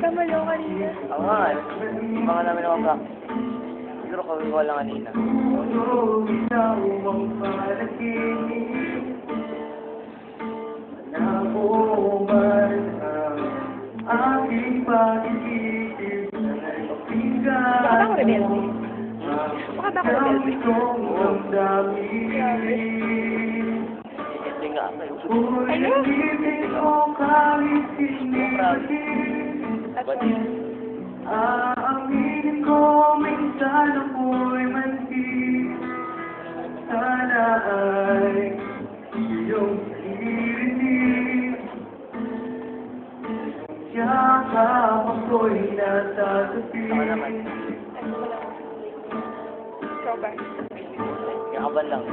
Nagkamali ako kanina. Oo nga, hindi ba nga namin nakapraktis? Siguro kagawa lang kanina. Baka ba ako rebelde? Baka ba ako rebelde? Grabe. Hindi nga kayo. Ayun! Ba't yun? Aaminin ko minsan ako'y mali. Sana ay iyong hinihiling. Yakap ako'y nasa tabi. Saka naman. Ikaw ba? Kakaban lang.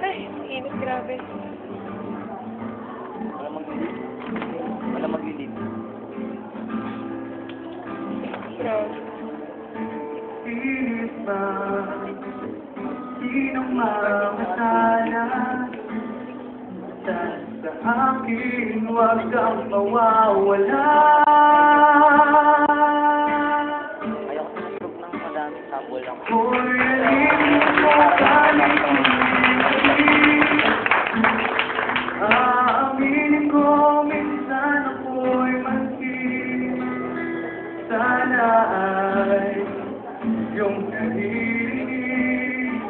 Ay, init, grabe. Wala maglilid. Wala maglilid. Grabe. Pilit ba sinong mamasala sa akin, huwag kang mawawala. Ayoko sa tulog ng madaming sample lang. Hoy, alin mo galing. Aaminin ko minsan ako'y mali. Sana ay iyong hinihiling.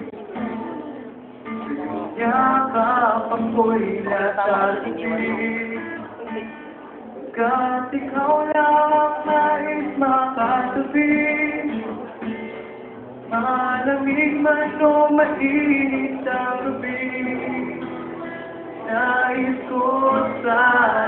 Yakap ako'y nasa tabi. Kat ikaw lang nais makatabi. Malamig man o mainit ang gabi. Nais ko sana